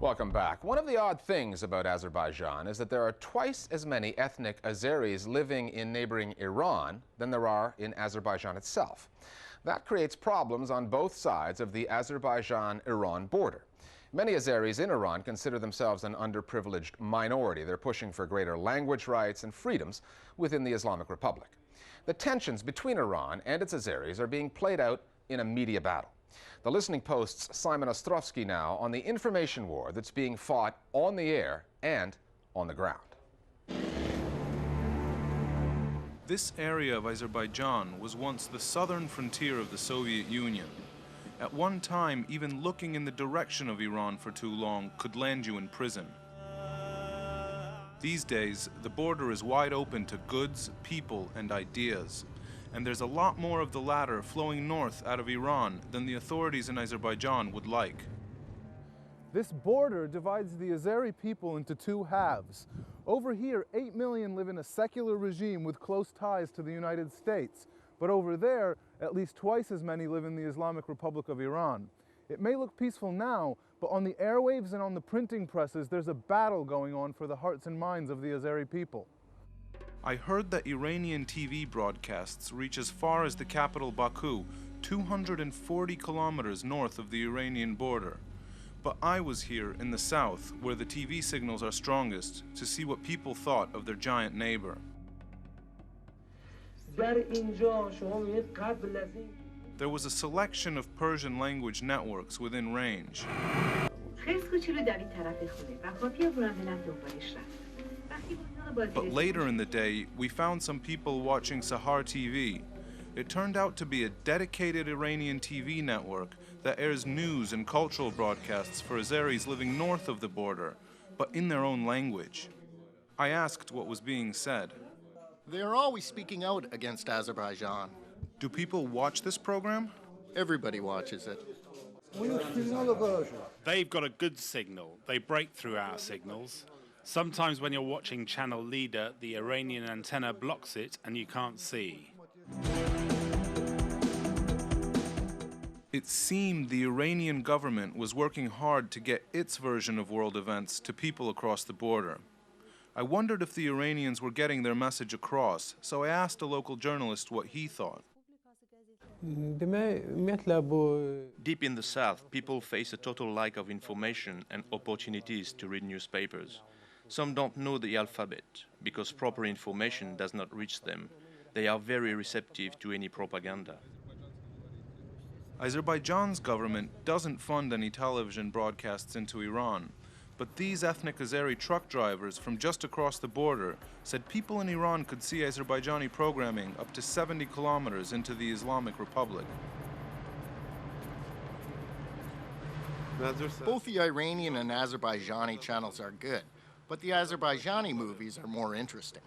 Welcome back. One of the odd things about Azerbaijan is that there are twice as many ethnic Azeris living in neighboring Iran than there are in Azerbaijan itself. That creates problems on both sides of the Azerbaijan-Iran border. Many Azeris in Iran consider themselves an underprivileged minority. They're pushing for greater language rights and freedoms within the Islamic Republic. The tensions between Iran and its Azeris are being played out in a media battle. The Listening Post's Simon Ostrovsky now on the information war that's being fought on the air and on the ground. This area of Azerbaijan was once the southern frontier of the Soviet Union. At one time, even looking in the direction of Iran for too long could land you in prison. These days, the border is wide open to goods, people, and ideas. And there's a lot more of the latter flowing north out of Iran than the authorities in Azerbaijan would like. This border divides the Azeri people into two halves. Over here, 8 million live in a secular regime with close ties to the United States. But over there, at least twice as many live in the Islamic Republic of Iran. It may look peaceful now, but on the airwaves and on the printing presses, there's a battle going on for the hearts and minds of the Azeri people. I heard that Iranian TV broadcasts reach as far as the capital Baku, 240 kilometers north of the Iranian border. But I was here in the south, where the TV signals are strongest, to see what people thought of their giant neighbor. There was a selection of Persian language networks within range. But later in the day, we found some people watching ZAHIR TV. It turned out to be a dedicated Iranian TV network that airs news and cultural broadcasts for Azeris living north of the border, but in their own language. I asked what was being said. They are always speaking out against Azerbaijan. Do people watch this program? Everybody watches it. They've got a good signal. They break through our signals. Sometimes when you're watching channel leader, the Iranian antenna blocks it and you can't see. It seemed the Iranian government was working hard to get its version of world events to people across the border. I wondered if the Iranians were getting their message across, so I asked a local journalist what he thought. Deep in the south, people face a total lack of information and opportunities to read newspapers. Some don't know the alphabet because proper information does not reach them. They are very receptive to any propaganda. Azerbaijan's government doesn't fund any television broadcasts into Iran, but these ethnic Azeri truck drivers from just across the border said people in Iran could see Azerbaijani programming up to 70 kilometers into the Islamic Republic. Both the Iranian and Azerbaijani channels are good, but the Azerbaijani movies are more interesting.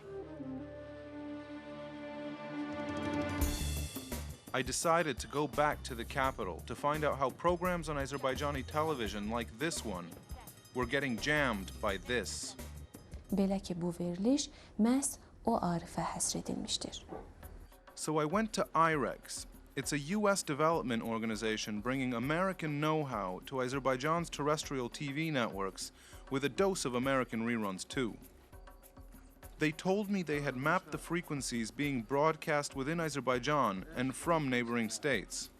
I decided to go back to the capital to find out how programs on Azerbaijani television like this one were getting jammed by this. So I went to IREX. It's a US development organization bringing American know-how to Azerbaijan's terrestrial TV networks with a dose of American reruns too. They told me they had mapped the frequencies being broadcast within Azerbaijan and from neighboring states.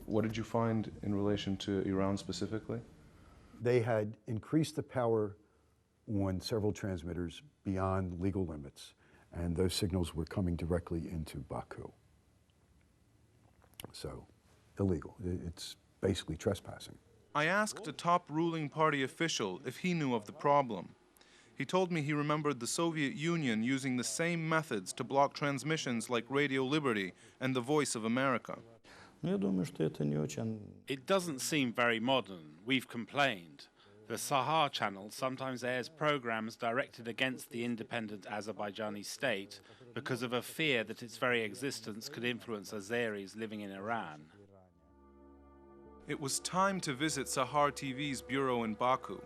What did you find in relation to Iran specifically? They had increased the power on several transmitters beyond legal limits, and those signals were coming directly into Baku. So, illegal. It's basically trespassing. I asked a top ruling party official if he knew of the problem. He told me he remembered the Soviet Union using the same methods to block transmissions like Radio Liberty and the Voice of America. It doesn't seem very modern. We've complained. The ZAHIR channel sometimes airs programs directed against the independent Azerbaijani state because of a fear that its very existence could influence Azeris living in Iran. It was time to visit ZAHIR TV's bureau in Baku,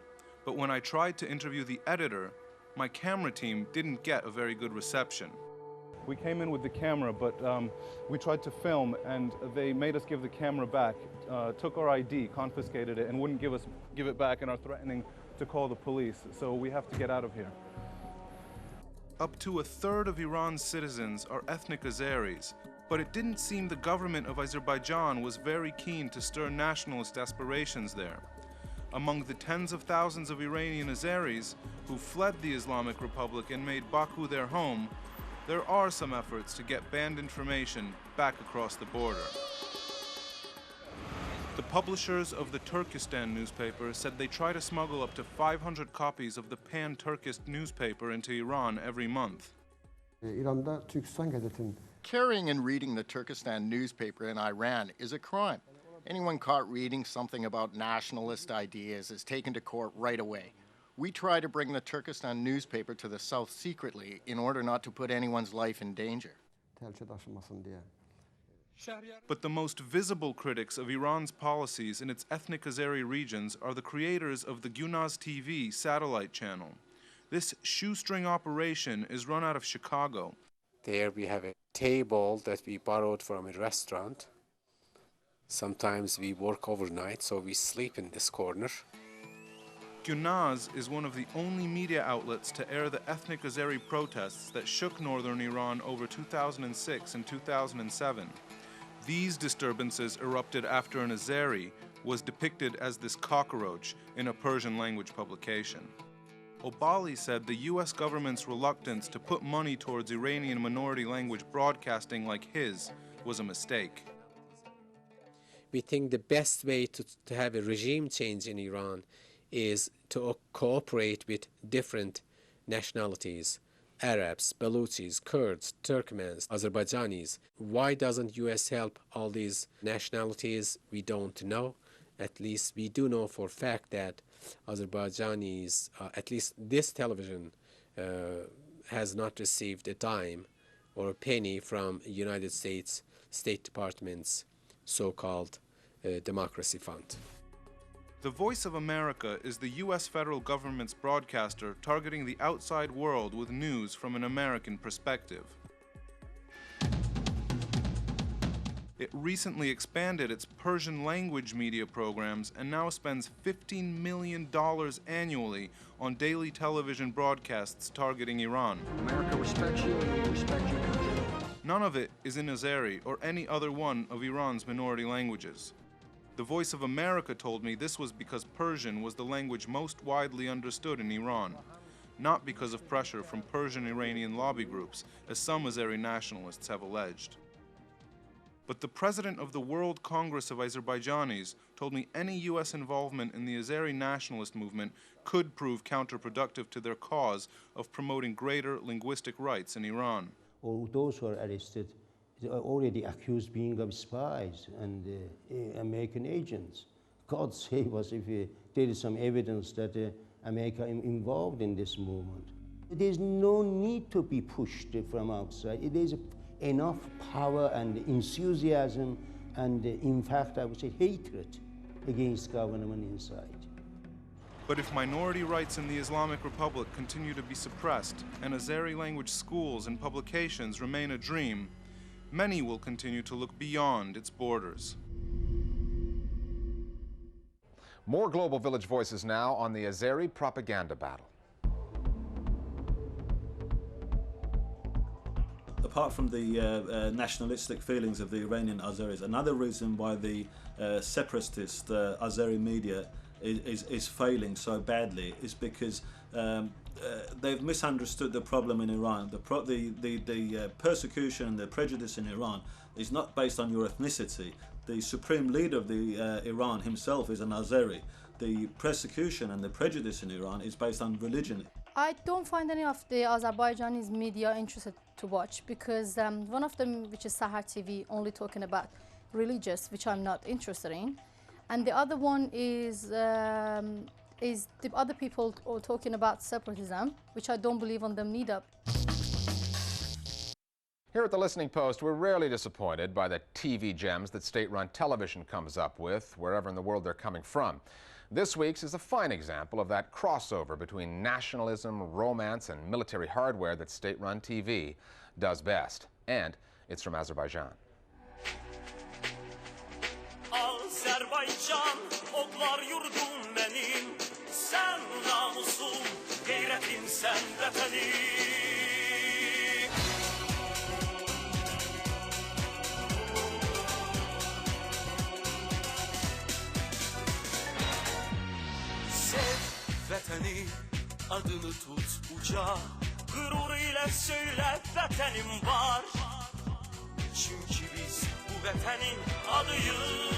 but when I tried to interview the editor, my camera team didn't get a very good reception. We came in with the camera, but we tried to film, and they made us give the camera back, took our ID, confiscated it, and wouldn't give it back, and are threatening to call the police. So we have to get out of here. Up to a third of Iran's citizens are ethnic Azeris, but it didn't seem the government of Azerbaijan was very keen to stir nationalist aspirations there. Among the tens of thousands of Iranian Azeris who fled the Islamic Republic and made Baku their home, there are some efforts to get banned information back across the border. The publishers of the Turkestan newspaper said they try to smuggle up to 500 copies of the pan-Turkish newspaper into Iran every month. Carrying and reading the Turkestan newspaper in Iran is a crime. Anyone caught reading something about nationalist ideas is taken to court right away. We try to bring the Turkestan newspaper to the south secretly in order not to put anyone's life in danger. But the most visible critics of Iran's policies in its ethnic Azeri regions are the creators of the Gunaz TV satellite channel. This shoestring operation is run out of Chicago. There we have a table that we borrowed from a restaurant. Sometimes we work overnight, so we sleep in this corner. Gunaz is one of the only media outlets to air the ethnic Azeri protests that shook northern Iran over 2006 and 2007. These disturbances erupted after an Azeri was depicted as this cockroach in a Persian language publication. Obali said the US government's reluctance to put money towards Iranian minority language broadcasting like his was a mistake. We think the best way to have a regime change in Iran is to cooperate with different nationalities. Arabs, Baluchis, Kurds, Turkmens, Azerbaijanis. Why doesn't US help all these nationalities? We don't know. At least we do know for a fact that Azerbaijanis, at least this television, has not received a dime or a penny from United States State Department's so-called Democracy Fund. The Voice of America is the US federal government's broadcaster targeting the outside world with news from an American perspective. It recently expanded its Persian language media programs and now spends $15 million annually on daily television broadcasts targeting Iran. America respects you and we respect your country. None of it is in Azeri or any other one of Iran's minority languages. The Voice of America told me this was because Persian was the language most widely understood in Iran, not because of pressure from Persian-Iranian lobby groups, as some Azeri nationalists have alleged. But the president of the World Congress of Azerbaijanis told me any US involvement in the Azeri nationalist movement could prove counterproductive to their cause of promoting greater linguistic rights in Iran. All those who are arrested are already accused being of spies and American agents. God save us if there is some evidence that America is involved in this movement. There's no need to be pushed from outside. There's enough power and enthusiasm and, in fact, I would say hatred against government inside. But if minority rights in the Islamic Republic continue to be suppressed and Azeri language schools and publications remain a dream, many will continue to look beyond its borders. More Global Village Voices now on the Azeri propaganda battle. Apart from the nationalistic feelings of the Iranian Azeris, another reason why the separatist Azeri media is failing so badly is because they've misunderstood the problem in Iran. The persecution and the prejudice in Iran is not based on your ethnicity. The supreme leader of the Iran himself is an Azeri. The persecution and the prejudice in Iran is based on religion. I don't find any of the Azerbaijanis media interested to watch because one of them, which is ZAHIR TV, only talking about religious, which I'm not interested in, and the other one is the other people talking about separatism, which I don't believe on them neither. Here at the Listening Post, we're rarely disappointed by the TV gems that state-run television comes up with, wherever in the world they're coming from. This week's is a fine example of that crossover between nationalism, romance, and military hardware that state-run TV does best. And it's from Azerbaijan. Azerbaycan, oklar yurdum benim, sen namusum, gayretin sen vatanım. Vatani, adını tut uca, gurur ile söyle vatanım var. Çünkü biz bu vatanın adıyız.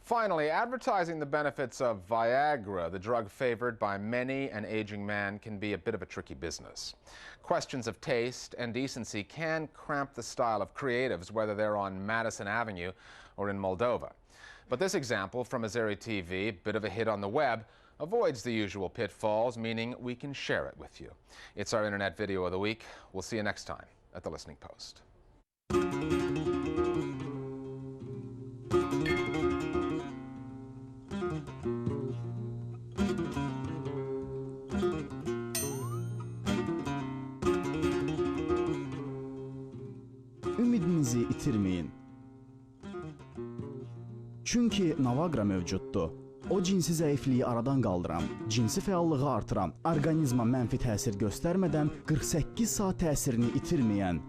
Finally, advertising the benefits of Viagra, the drug favored by many an aging man, can be a bit of a tricky business. Questions of taste and decency can cramp the style of creatives, whether they're on Madison Avenue or in Moldova. But this example from Azeri TV, bit of a hit on the web, avoids the usual pitfalls, meaning we can share it with you. It's our Internet Video of the Week. We'll see you next time at the Listening Post. Ümidinizi itirməyin. Çünki Navagra mövcuddur. O cinsi zəifliyi aradan qaldıran, cinsi fəallığı artıran, orqanizma mənfi təsir göstərmədən 48 saat təsirini itirməyən